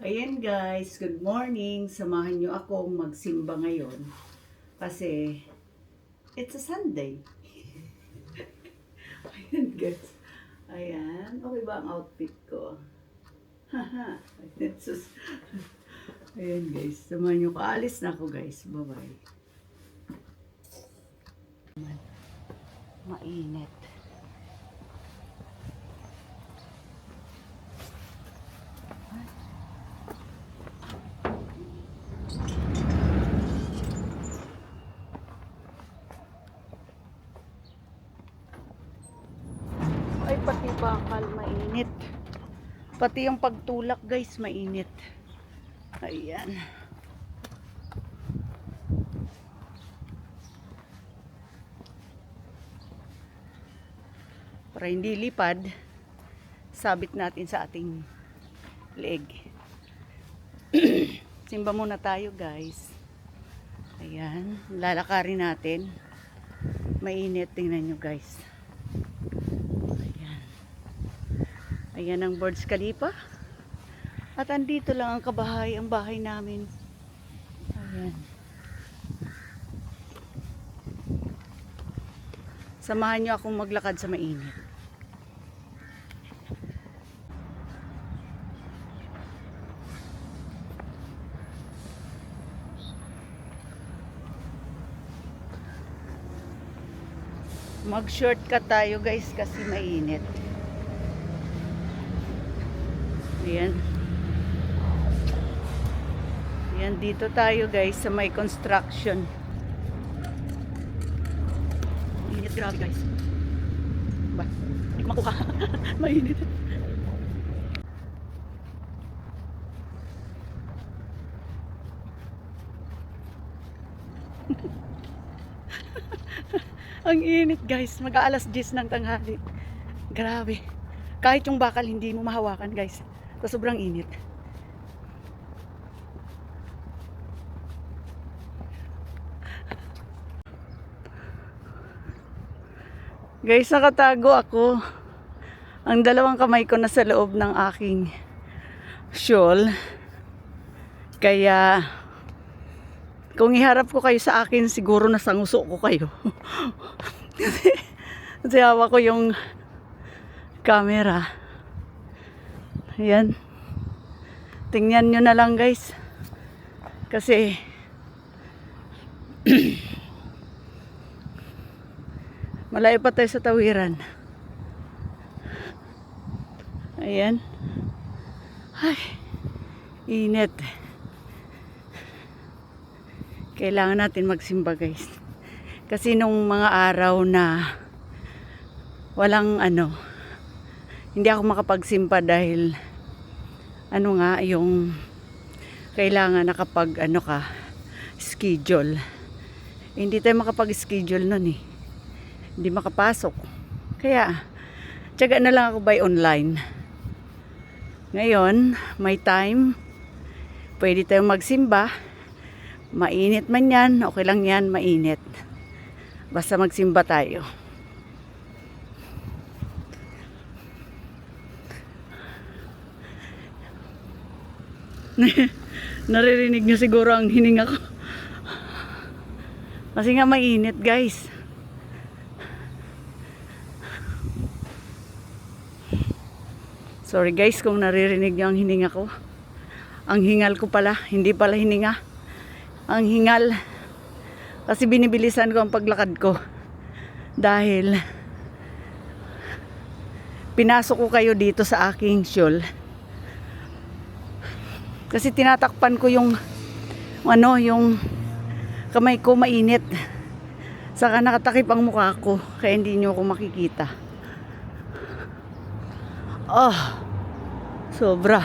Ayan guys, good morning. Samahan nyo akong magsimba ngayon. Kasi, it's a Sunday. Ayan guys. Ayan. Okay ba ang outfit ko? Haha. Ayan guys. Samahan nyo. Kaalis na ako guys. Bye-bye. Mainit. Ay, pati bakal mainit. Pati yung pagtulak guys, mainit. Ayan. Para hindi lipad, sabit natin sa ating leg. Simba muna tayo guys. Ayan, lalakarin natin. Mainit, tingnan nyo guys. Ayan ang Burj Khalifa. At andito lang ang bahay namin. Ayan. Samahan nyo akong maglakad sa mainit. Mag-shortcut tayo guys kasi mainit. Ayan. Ayan, dito tayo guys sa may construction. Mainit, grabe guys. Ba, hindi ko makuha. Mainit. Ang init guys, mag-aalas 10 ng tanghali. Grabe. Kahit yung bakal hindi mo mahawakan guys. So, sobrang init. Guys, nakatago ako. Ang dalawang kamay ko nasa loob ng aking shawl. Kaya kung iharap ko kayo sa akin, siguro nasanguso ko kayo. Kasi hawak ko yung camera. Ayan. Tingnan nyo na lang guys. Kasi malayo pa tayo sa tawiran. Ayan. Ay, init. Kailangan natin magsimba guys. Kasi nung mga araw na walang hindi ako makapagsimba dahil yung kailangan nakapag schedule. Hindi tayo makapag-schedule nun eh. Hindi makapasok. Kaya tiyaga na lang ako by online. Ngayon, may time. Pwede tayong magsimba. Mainit man yan, okay lang yan, mainit. Basta magsimba tayo. Naririnig nyo siguro ang hininga ko. Kasi nga mainit guys. Sorry guys kung naririnig nyo ang hininga ko. Ang hingal ko pala, hindi pala hininga. Ang hingal. Kasi binibilisan ko ang paglakad ko. Dahil pinasok ko kayo dito sa aking shawl. Kasi tinatakpan ko yung kamay ko mainit. Saka nakatakip ang mukha ko. Kaya hindi nyo ako makikita. Oh, sobra.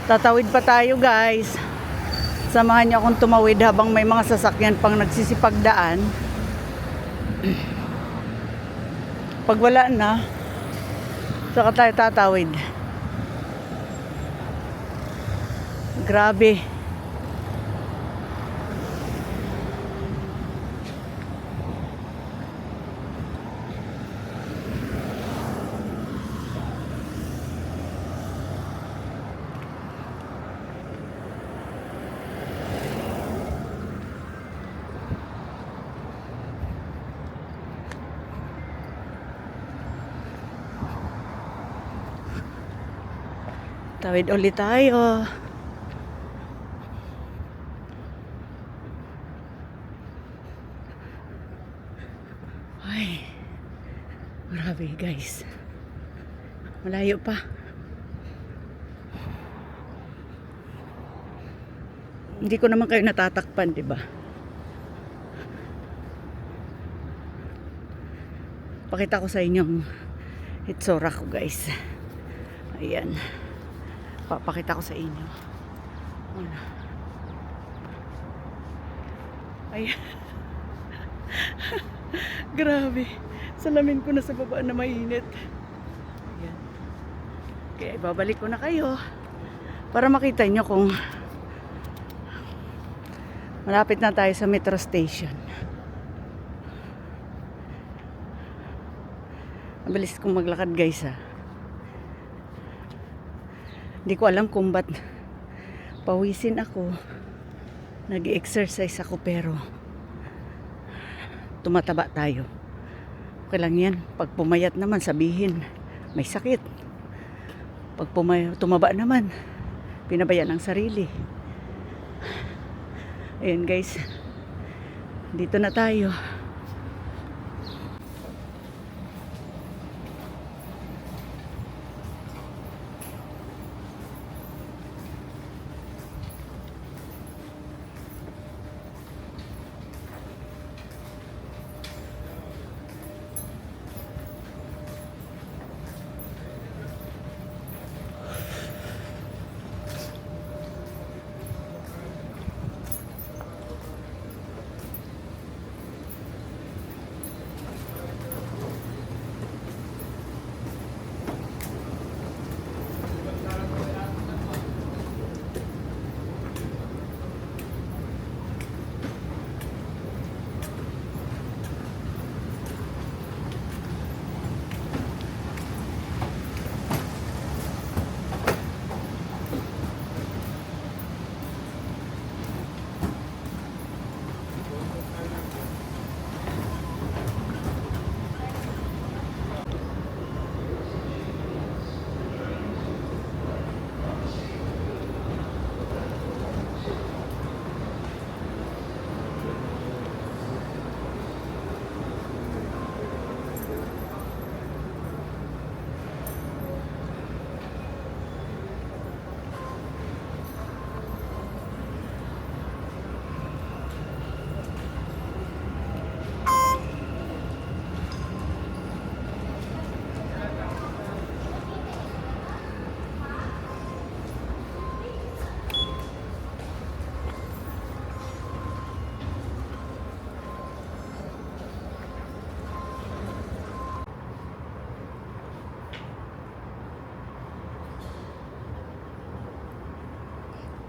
Tatawid pa tayo guys. Samahan niyo akong tumawid habang may mga sasakyan pang nagsisipagdaan. Pag wala na, saka tayo tatawid. Grabe. Tawid ulit tayo. Ay, grabe guys. Malayo pa. Hindi ko naman kayo natatakpan, di ba? Pakita ko sa inyong itsura ko, guys. Ayan. Papakita ko sa inyo. Ano? Ayan. Grabe. Salamin ko na sa baba na mainit. Ayan. Kaya ibabalik ko na kayo para makita nyo kung malapit na tayo sa metro station. Mabilis kong maglakad guys ha. Hindi ko alam kung ba't pawisin ako. Nag-exercise ako pero tumataba tayo. Okay lang yan. Pag pumayat naman sabihin may sakit. Pag tumaba naman pinabayaan ang sarili. Ayan guys. Dito na tayo.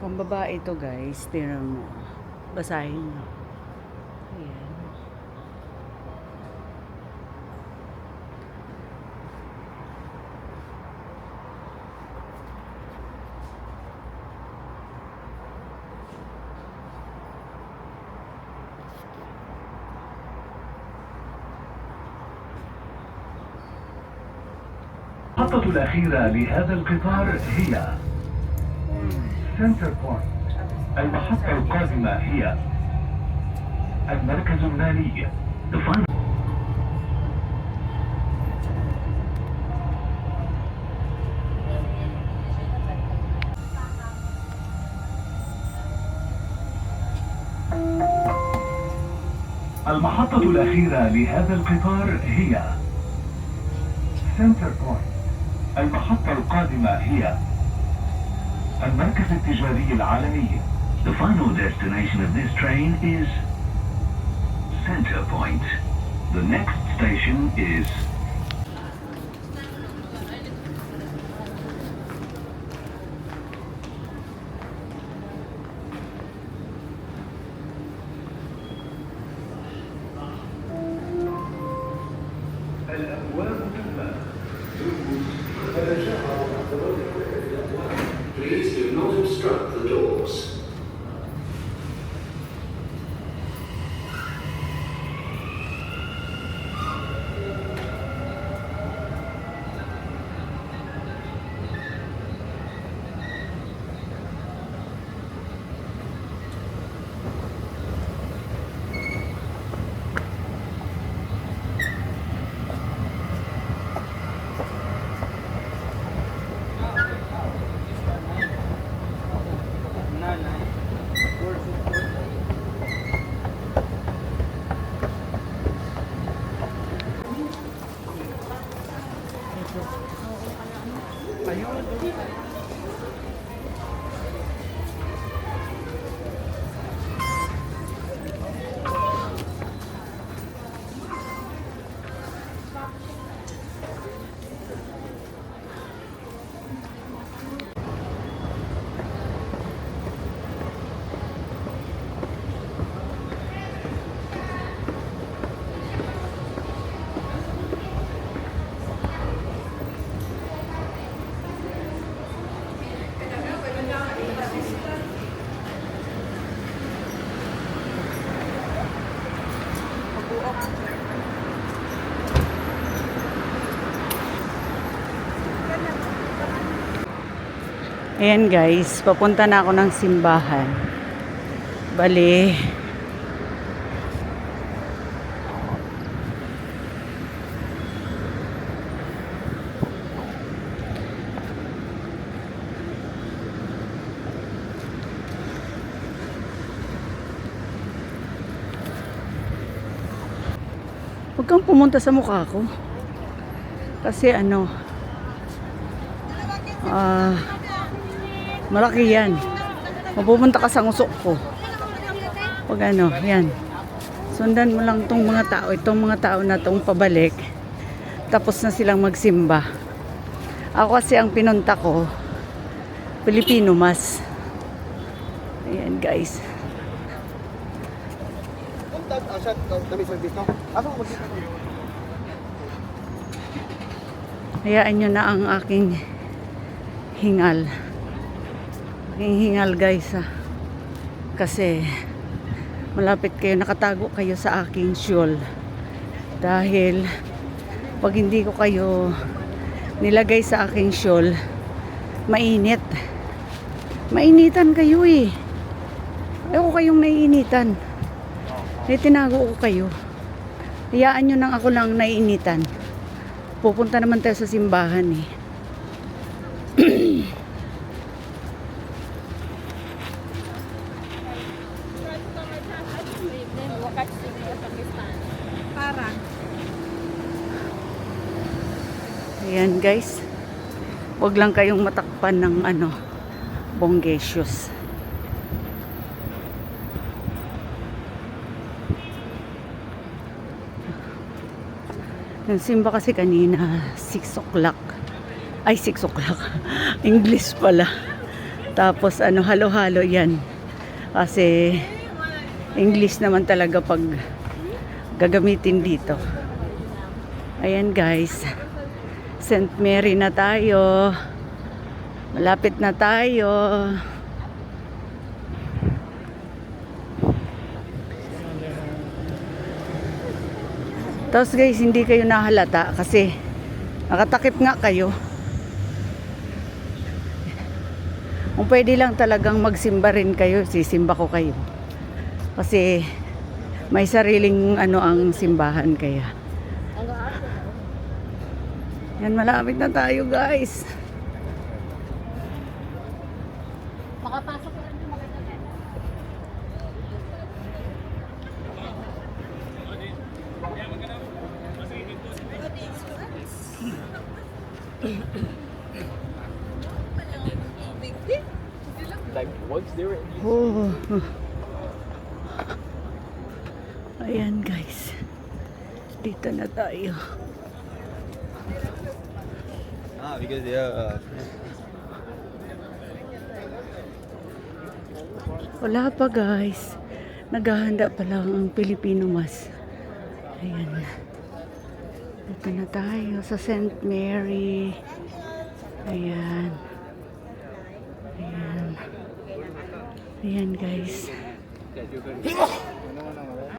Pambaba ito guys, tingnan mo. Basahin mo. Ayan. المحطة الأخيرة لهذا القطار هي سنتر بوينت. المحطة القادمة هي المركز المالي. المحطة الأخيرة لهذا القطار هي سنتر بوينت. المحطة القادمة هي المركز التجاري العالمي. The final destination of this train is Center Point. The next station is الأبواب تمام. Please do not obstruct the doors. Ayan guys, papunta na ako ng simbahan. Bali, huwag kang pumunta sa mukha ko. Kasi ano, malaki yan. Mapupunta ka sa ngusok ko. Pag ano, yan. Sundan mo lang tong mga tao. Itong mga tao na tong pabalik. Tapos na silang magsimba. Ako kasi ang pinunta ko, Pilipino mas. Ayan guys. Hayaan nyo na ang aking hingal. Aking hingal guys ha. Kasi malapit kayo, nakatago kayo sa aking shawl. Dahil pag hindi ko kayo nilagay sa aking shawl, mainit. Mainitan kayo eh. Ako kayong naiinitan. Eh, tinago ko kayo. Hayaan nyo nang ako lang naiinitan. Pupunta naman tayo sa simbahan eh. Ayan guys. Huwag lang kayong matakpan ng ano, bonggacious. Nagsimba kasi kanina 6 o'clock. Ay 6 o'clock. English pala. Tapos ano, halo-halo yan. Kasi English naman talaga pag gagamitin dito. Ayan guys. St. Mary na tayo. Malapit na tayo. Tapos guys, hindi kayo nahalata kasi nakatakip nga kayo. Kung pwede lang talagang magsimba rin kayo, sisimba ko kayo. Kasi may sariling ano ang simbahan kaya. Yan, malapit na tayo guys. Makapasok ko rin yung maganda. Like once they were Oh. Ayan guys. Dito na tayo. because Wala pa guys. Naghahanda pa lang ang Pilipino mas. Ayan. Dito na tayo sa St. Mary. Ayan. Ayan. Ayan guys.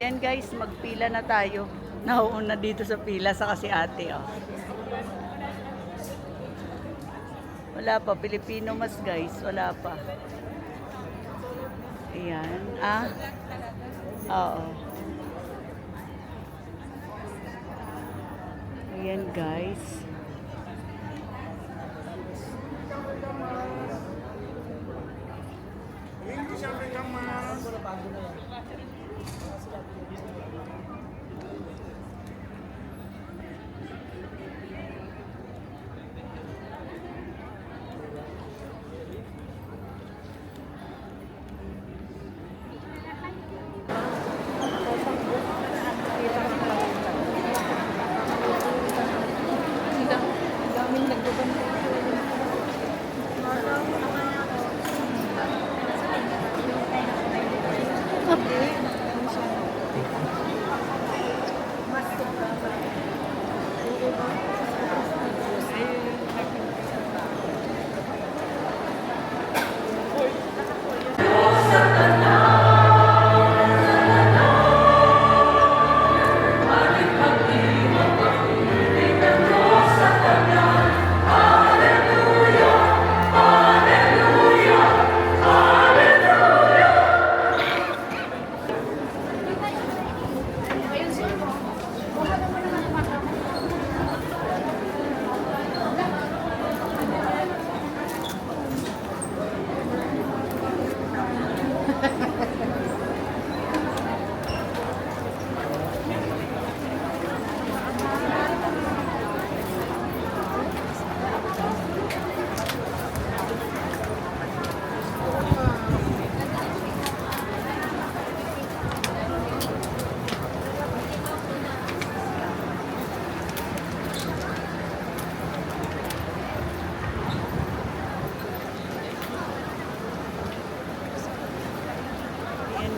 Ayan guys, magpila na tayo. Nauuna dito sa pila sa kasi ate. Oh. Wala pa. Pilipino mas guys. Wala pa. Ayan. Ah? Oo. Ayan guys.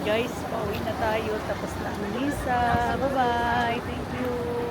guys, pauwi na tayo. Tapos na ang misa. Bye-bye. Thank you.